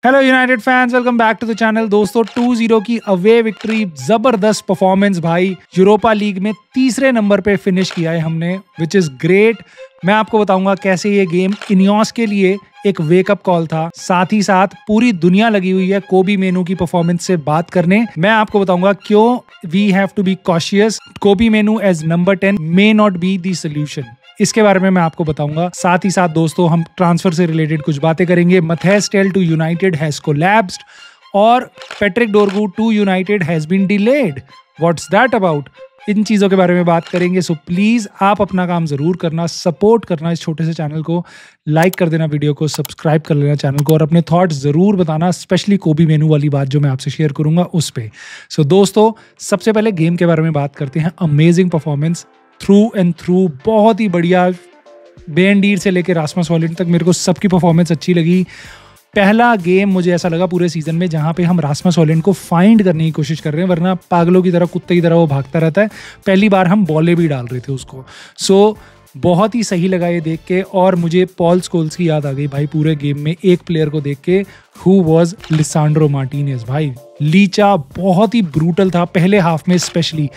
Hello United fans, welcome back to the channel. दोस्तों 2-0 की away victory, जबरदस्त performance भाई। यूरोपा लीग में तीसरे नंबर पे फिनिश किया है हमने, विच इज ग्रेट। मैं आपको बताऊंगा कैसे ये गेम इनियोस के लिए एक वेकअप कॉल था। साथ ही साथ पूरी दुनिया लगी हुई है कोबी मेनू की परफॉर्मेंस से बात करने। मैं आपको बताऊंगा क्यों we have to be cautious. Kobbie Mainoo as number 10 may not be the solution, इसके बारे में मैं आपको बताऊंगा। साथ ही साथ दोस्तों हम ट्रांसफर से रिलेटेड कुछ बातें करेंगे। Mathys Tel to United has collapsed और Patrick Dorgu to United has been delayed. What's that about? इन चीज़ों के बारे में बात करेंगे। सो प्लीज़ आप अपना काम ज़रूर करना, सपोर्ट करना इस छोटे से चैनल को, लाइक कर देना वीडियो को, सब्सक्राइब कर लेना चैनल को और अपने थॉट्स ज़रूर बताना, स्पेशली कोबी मेनू वाली बात जो मैं आपसे शेयर करूंगा उस पर। सो दोस्तों सबसे पहले गेम के बारे में बात करते हैं। Amazing performance through and through, बहुत ही बढ़िया। बेन डीर से लेकर रास्मस हॉयलैंड तक मेरे को सबकी परफॉर्मेंस अच्छी लगी। पहला गेम मुझे ऐसा लगा पूरे सीजन में जहां पे हम रास्मस हॉयलैंड को फाइंड करने की कोशिश कर रहे हैं, वरना पागलों की तरह, कुत्ते की तरह वो भागता रहता है। पहली बार हम बॉलें भी डाल रहे थे उसको। सो बहुत ही सही लगा ये देख के। और मुझे पॉल स्कोल्स की याद आ गई भाई पूरे गेम में एक प्लेयर को देख के, हु वाज लिसांड्रो मार्टिनेज। भाई लीचा बहुत ही ब्रूटल था पहले हाफ में स्पेशली।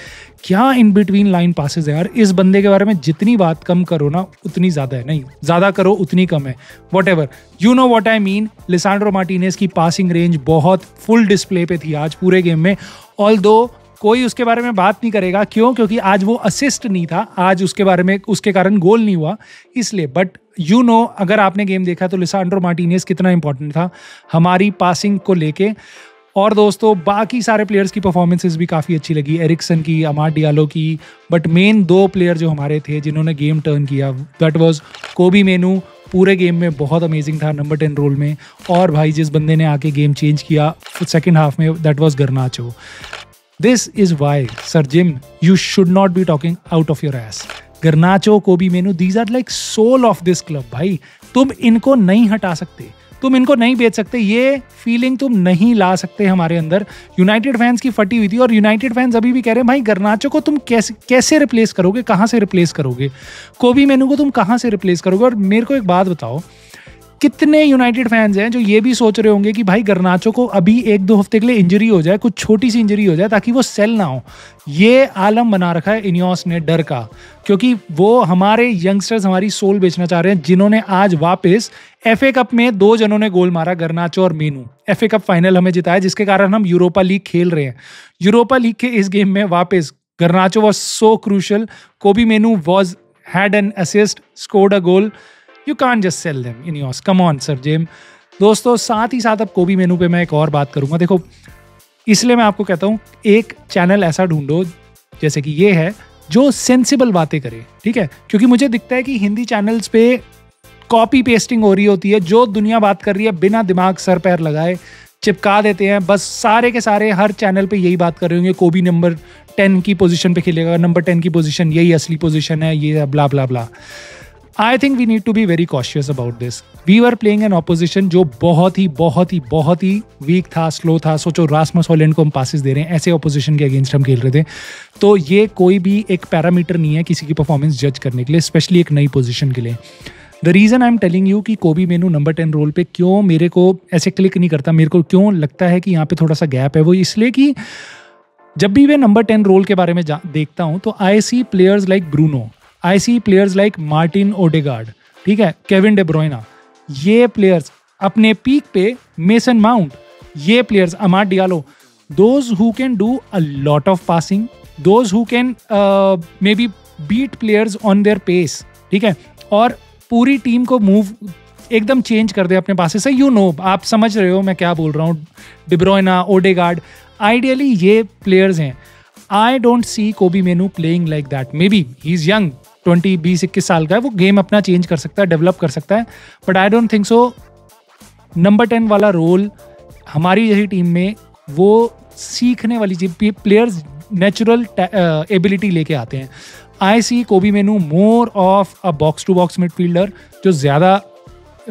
क्या इन बिटवीन लाइन पासेस है यार। इस बंदे के बारे में जितनी बात कम करो ना उतनी ज्यादा है, नहीं ज्यादा करो उतनी कम है। Whatever, you know what I mean. Lisandro Martinez की पासिंग रेंज बहुत फुल डिस्प्ले पे थी आज पूरे गेम में। ऑल्दो कोई उसके बारे में बात नहीं करेगा, क्यों? क्योंकि आज वो असिस्ट नहीं था, आज उसके बारे में उसके कारण गोल नहीं हुआ इसलिए। बट यू नो, अगर आपने गेम देखा तो लिसांड्रो मार्टिनेज कितना इंपॉर्टेंट था हमारी पासिंग को लेके। और दोस्तों बाकी सारे प्लेयर्स की परफॉर्मेंसेस भी काफ़ी अच्छी लगी, एरिक्सन की, अमाड डियालो की। बट मेन दो प्लेयर जो हमारे थे जिन्होंने गेम टर्न किया, दैट वाज कोबी मेनू। पूरे गेम में बहुत अमेजिंग था नंबर 10 रोल में। और भाई जिस बंदे ने आके गेम चेंज किया सेकेंड हाफ में, that was गर्नाचो। This is why, Sir Jim, you should not be talking out of your ass. Garnacho, Kobe Menu, these are like soul of this club भाई। तुम इनको नहीं हटा सकते, तुम इनको नहीं बेच सकते, ये फीलिंग तुम नहीं ला सकते हमारे अंदर। यूनाइटेड फैंस की फटी हुई थी और यूनाइटेड फैंस अभी भी कह रहे हैं भाई गर्नाचो को तुम कैसे रिप्लेस करोगे, कहाँ से रिप्लेस करोगे, कोबी मेनू को तुम कहाँ से रिप्लेस करोगे। और मेरे को एक बात बताओ, कितने यूनाइटेड फैंस हैं जो ये भी सोच रहे होंगे कि भाई गर्नाचो को अभी 1-2 हफ्ते के लिए इंजरी हो जाए, कुछ छोटी सी इंजरी हो जाए ताकि वो सेल ना हो। ये आलम बना रखा है इनियोस ने डर का, क्योंकि वो हमारे यंगस्टर्स, हमारी सोल बेचना चाह रहे हैं, जिन्होंने आज वापस FA कप में 2 जनों ने गोल मारा, गर्नाचो और मेनू। FA कप फाइनल हमें जिताया, जिसके कारण हम यूरोपा लीग खेल रहे हैं। यूरोपा लीग के इस गेम में वापस गर्नाचो वॉज सो क्रूशल, कोबी मेनू was had an assist, scored a goal. You can't just sell them, Ineos. Come on, Sir Jim. दोस्तों साथ ही साथ अब कोबी मेनू पे मैं एक और बात करूंगा। देखो, इसलिए मैं आपको कहता हूं एक चैनल ऐसा ढूंढो जैसे कि ये है जो सेंसिबल बातें करे, ठीक है? क्योंकि मुझे दिखता है कि हिंदी चैनल्स पे कॉपी पेस्टिंग हो रही होती है। जो दुनिया बात कर रही है बिना दिमाग सर पैर लगाए चिपका देते हैं। बस सारे के सारे हर चैनल पे यही बात कर रहे होंगे, कोबी नंबर 10 की पोजीशन पे खेलेगा, नंबर 10 की पोजीशन यही असली पोजीशन है, ये ब्ला ब्ला ब्ला। I think we need to be very cautious about this. We were playing an opposition जो बहुत ही वीक था, स्लो था। सोचो रास्मस हॉयलैंड को हम पासेस दे रहे हैं, ऐसे ऑपोजिशन के अगेंस्ट हम खेल रहे थे। तो ये कोई भी एक पैरामीटर नहीं है किसी की परफॉर्मेंस जज करने के लिए, स्पेशली एक नई पोजीशन के लिए। The reason I am telling you कि कोबी मेनू नंबर 10 रोल पे क्यों मेरे को ऐसे क्लिक नहीं करता, मेरे को क्यों लगता है कि यहाँ पे थोड़ा सा गैप है, वो इसलिए कि जब भी मैं नंबर 10 रोल के बारे में देखता हूँ तो I see players like Bruno, I see players like Martin Odegaard, ठीक है, केविन डे ब्रुयना, ये प्लेयर्स अपने पीक पे, मेसन माउंट, ये players, Amad Diallo, those who can do a lot of passing, those who can maybe beat players on their pace, ठीक है, और पूरी टीम को मूव एकदम चेंज कर दे अपने पासे से। यू नो, आप समझ रहे हो मैं क्या बोल रहा हूँ। डे ब्रुयना, ओडेगार्ड, आइडियली ये प्लेयर्स हैं। I don't see कोबी मेनू playing like that. Maybe he's young, 20-21 साल का है, वो गेम अपना चेंज कर सकता है, डेवलप कर सकता है, but I don't think so number 10 वाला रोल हमारी यही टीम में वो सीखने वाली चीज। प्लेयर्स नेचुरल एबिलिटी लेके आते हैं। I see Kobbie Mainoo more of a box to box midfielder जो ज़्यादा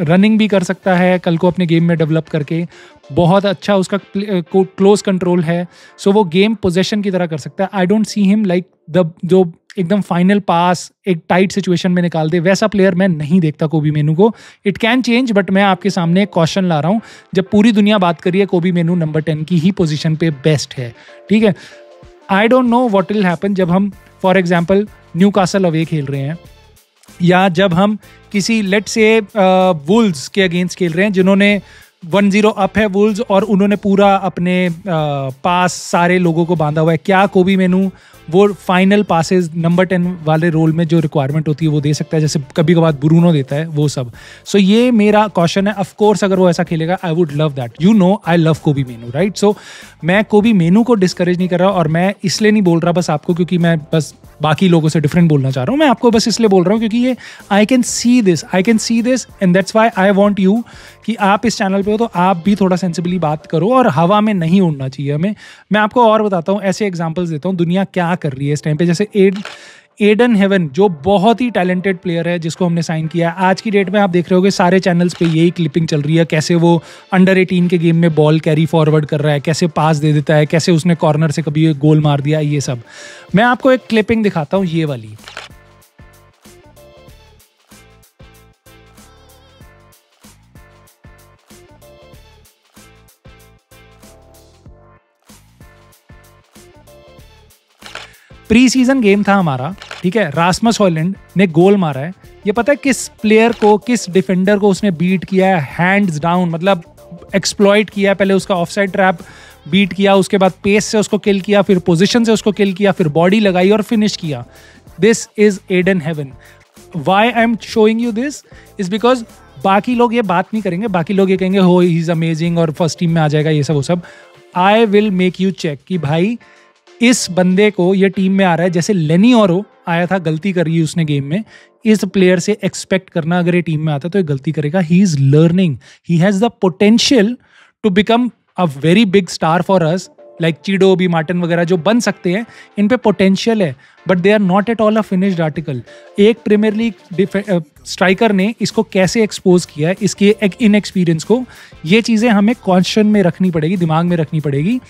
रनिंग भी कर सकता है कल को अपने गेम में डेवलप करके, बहुत अच्छा उसका क्लोज कंट्रोल है, सो वो गेम पोजेशन की तरह कर सकता है। I don't see him like the जो एकदम फाइनल पास एक टाइट सिचुएशन में निकाल दे, वैसा प्लेयर मैं नहीं देखता कोबी मेनू को। इट कैन चेंज, बट मैं आपके सामने एक क्वेश्चन ला रहा हूँ। जब पूरी दुनिया बात करिए कोबी मेनू नंबर 10 की ही पोजीशन पे बेस्ट है, ठीक है। I don't know what will happen जब हम फॉर एग्जांपल न्यूकासल अवे खेल रहे हैं, या जब हम किसी लेट से वुल्व्स के अगेंस्ट खेल रहे हैं जिन्होंने 1-0 अप है वुल्व्स और उन्होंने पूरा अपने पास सारे लोगों को बांधा हुआ है, क्या कोबी मेनू वो फाइनल पासेस नंबर 10 वाले रोल में जो रिक्वायरमेंट होती है वो दे सकता है, जैसे कभी कभार ब्रूनो देता है वो सब। सो ये मेरा क्वेश्चन है। ऑफ कोर्स अगर वो ऐसा खेलेगा I would love that, you know I love कोबी मेनू, राइट। सो मैं कोबी मेनू को डिस्करेज नहीं कर रहा, और मैं इसलिए नहीं बोल रहा बस आपको क्योंकि मैं बस बाकी लोगों से डिफरेंट बोलना चाह रहा हूँ, मैं आपको बस इसलिए बोल रहा हूँ क्योंकि ये I can see this and that's why I want you कि आप इस चैनल पे हो तो आप भी थोड़ा सेंसिबली बात करो, और हवा में नहीं उड़ना चाहिए हमें। मैं आपको और बताता हूँ, ऐसे एग्जांपल्स देता हूँ दुनिया क्या कर रही है इस टाइम पे। जैसे एडन हेवन जो बहुत ही टैलेंटेड प्लेयर है जिसको हमने साइन किया है, आज की डेट में आप देख रहे होगे सारे चैनल्स पे यही क्लिपिंग चल रही है, कैसे वो अंडर 18 के गेम में बॉल कैरी फॉरवर्ड कर रहा है, कैसे पास दे देता है, कैसे उसने कॉर्नर से कभी गोल मार दिया, ये सब। मैं आपको एक क्लिपिंग दिखाता हूँ, ये वाली। प्री सीजन गेम था हमारा, ठीक है, रास्मस हॉयलैंड ने गोल मारा है। ये पता है किस प्लेयर को, किस डिफेंडर को उसने बीट किया है, हैंड्स डाउन, मतलब एक्सप्लॉइट किया है। पहले उसका ऑफसाइड ट्रैप बीट किया, उसके बाद पेस से उसको किल किया, फिर पोजीशन से उसको किल किया, फिर बॉडी लगाई और फिनिश किया। This is Ayden Heaven. Why I am showing you this is because बाकी लोग ये बात नहीं करेंगे, बाकी लोग ये कहेंगे हो ही इज अमेजिंग और फर्स्ट टीम में आ जाएगा, ये सब वो सब। I will make you check कि भाई इस बंदे को ये टीम में आ रहा है, जैसे लेनी ओरो आया था, गलती करी उसने गेम में, इस प्लेयर से एक्सपेक्ट करना अगर ये टीम में आता तो ये गलती करेगा। He is learning, he has the potential to become a very big star for us, like Chido Obi Martin वगैरह जो बन सकते हैं, इन पे पोटेंशियल है, but they are not at all a finished article. एक प्रीमियर लीग स्ट्राइकर ने इसको कैसे एक्सपोज किया है, इसके इन एक्सपीरियंस को, ये चीज़ें हमें कॉन्शियस में रखनी पड़ेगी, दिमाग में रखनी पड़ेगी,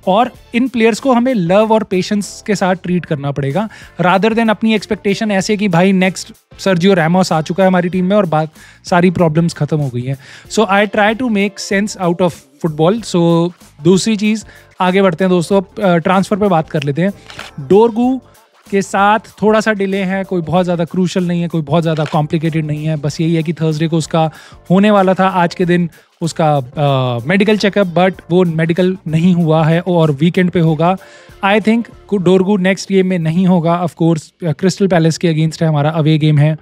और इन प्लेयर्स को हमें लव और पेशेंस के साथ ट्रीट करना पड़ेगा, रादर देन अपनी एक्सपेक्टेशन ऐसे कि भाई नेक्स्ट सर्जियो रैमोस आ चुका है हमारी टीम में और बात सारी प्रॉब्लम्स खत्म हो गई हैं। So I try to make sense out of football. So दूसरी चीज़, आगे बढ़ते हैं दोस्तों, ट्रांसफ़र पे बात कर लेते हैं। डोरगू के साथ थोड़ा सा डिले है, कोई बहुत ज़्यादा क्रूशल नहीं है, कोई बहुत ज़्यादा कॉम्प्लिकेटेड नहीं है, बस यही है कि थर्सडे को उसका होने वाला था, आज के दिन उसका मेडिकल चेकअप, बट वो मेडिकल नहीं हुआ है और वीकेंड पे होगा। आई थिंक डोरगू नेक्स्ट गेम में नहीं होगा। ऑफ कोर्स क्रिस्टल पैलेस के अगेंस्ट है, हमारा अवे गेम है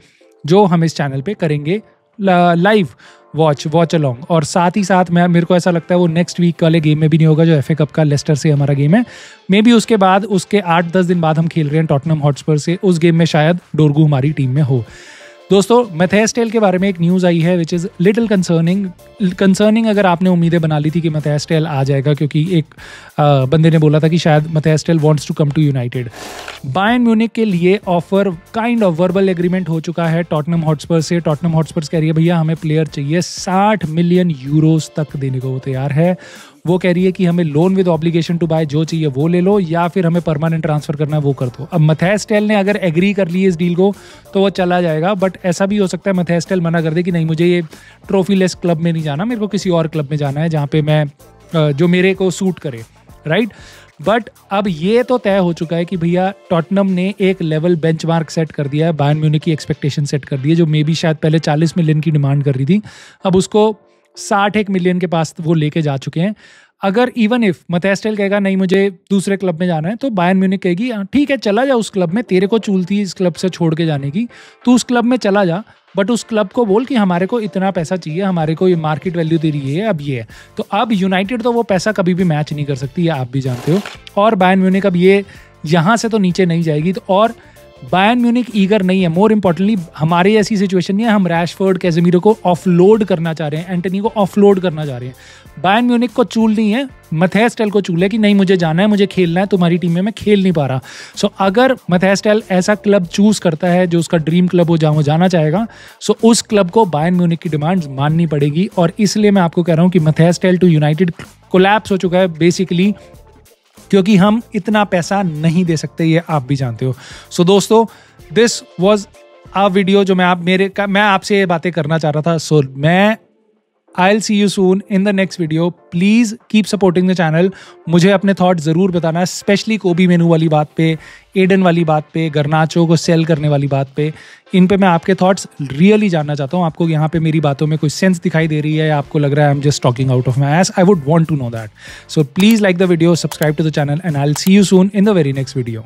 जो हम इस चैनल पे करेंगे लाइव वॉच अलोंग, और साथ ही साथ मेरे को ऐसा लगता है वो नेक्स्ट वीक वाले गेम में भी नहीं होगा जो एफए कप का लेस्टर से हमारा गेम है। मे बी उसके बाद, उसके 8-10 दिन बाद हम खेल रहे हैं टॉटनहम हॉटस्पर से, उस गेम में शायद डोरगू हमारी टीम में हो। दोस्तों मैथेस टेल के बारे में एक न्यूज़ आई है विच इज़ लिटिल कंसर्निंग। अगर आपने उम्मीदें बना ली थी कि मैथेस टेल आ जाएगा, क्योंकि एक बंदे ने बोला था कि शायद Mathys Tel wants to come to United. Bayern Munich के लिए offer kind of verbal agreement हो चुका है टॉटनहम हॉटस्पर से। टॉटनहम हॉटस्पर कह रही है भैया हमें प्लेयर चाहिए, 60 मिलियन यूरोस तक देने को वो तैयार है। वो कह रही है कि हमें loan with obligation to buy, जो चाहिए वो ले लो, या फिर हमें परमानेंट ट्रांसफर करना है वो कर दो। अब मैथेस टेल ने अगर एग्री कर ली इस डील को तो वो चला जाएगा, बट ऐसा भी हो सकता है मैथेस टेल मना कर दे कि नहीं मुझे ये ट्रॉफी लेस क्लब में नहीं जाना, मेरे को किसी और क्लब में जाना है जहाँ पे मैं जो मेरे को सूट करे, राइट। बट अब ये तो तय हो चुका है कि भैया टॉटनहम ने एक लेवल बेंचमार्क सेट कर दिया है, बायर्न म्यूनिख की एक्सपेक्टेशन सेट कर दी है, जो मे बी शायद पहले 40 मिलियन की डिमांड कर रही थी, अब उसको 61 मिलियन के पास वो लेके जा चुके हैं। अगर इवन इफ मैथेस टेल कहेगा नहीं मुझे दूसरे क्लब में जाना है, तो बायर्न म्यूनिख कहेगी ठीक है चला जा उस क्लब में, तेरे को चूल थी इस क्लब से छोड़ के जाने की, तू उस क्लब में चला जा, बट उस क्लब को बोल कि हमारे को इतना पैसा चाहिए, हमारे को ये मार्केट वैल्यू तेरी ये है, अब ये है। तो अब यूनाइटेड तो वो पैसा कभी भी मैच नहीं कर सकती, ये आप भी जानते हो, और बायर्न म्यूनिख अब ये यहाँ से तो नीचे नहीं जाएगी। तो और बायर्न म्यूनिक ईगर नहीं है। मोर इम्पोर्टेंटली हमारी ऐसी सिचुएशन नहीं है, हम रैशफोर्ड कैसेमीरो को ऑफलोड करना चाह रहे हैं, एंटनी को ऑफलोड करना चाह रहे हैं। बायर्न म्यूनिक को चूल नहीं है, मैथियस टेल को चूल है कि नहीं मुझे जाना है, मुझे खेलना है, तुम्हारी टीम में मैं खेल नहीं पा रहा। सो अगर मैथियस टेल ऐसा क्लब चूज करता है जो उसका ड्रीम क्लब हो, जहाँ वो जाना चाहेगा, सो उस क्लब को बायर्न म्यूनिक की डिमांड्स माननी पड़ेगी। और इसलिए मैं आपको कह रहा हूँ कि Mathys Tel to United collapse हो चुका है बेसिकली, क्योंकि हम इतना पैसा नहीं दे सकते, ये आप भी जानते हो। सो दोस्तों, दिस वाज अ वीडियो जो मैं आपसे ये बातें करना चाह रहा था। सो I'll see you soon in the next video. Please keep supporting the channel. मुझे अपने थॉट ज़रूर बताना, स्पेशली कोबी मेनू वाली बात पे, एडन वाली बात पे, गर्नाचो को सेल करने वाली बात पे। इन पे मैं आपके थॉट्स रियली जानना चाहता हूँ। आपको यहाँ पे मेरी बातों में कोई सेंस दिखाई दे रही है या आपको लग रहा है I am just talking out of my ass? I would want to know that. So please like the video, subscribe to the channel, and I will see you soon in the very next video.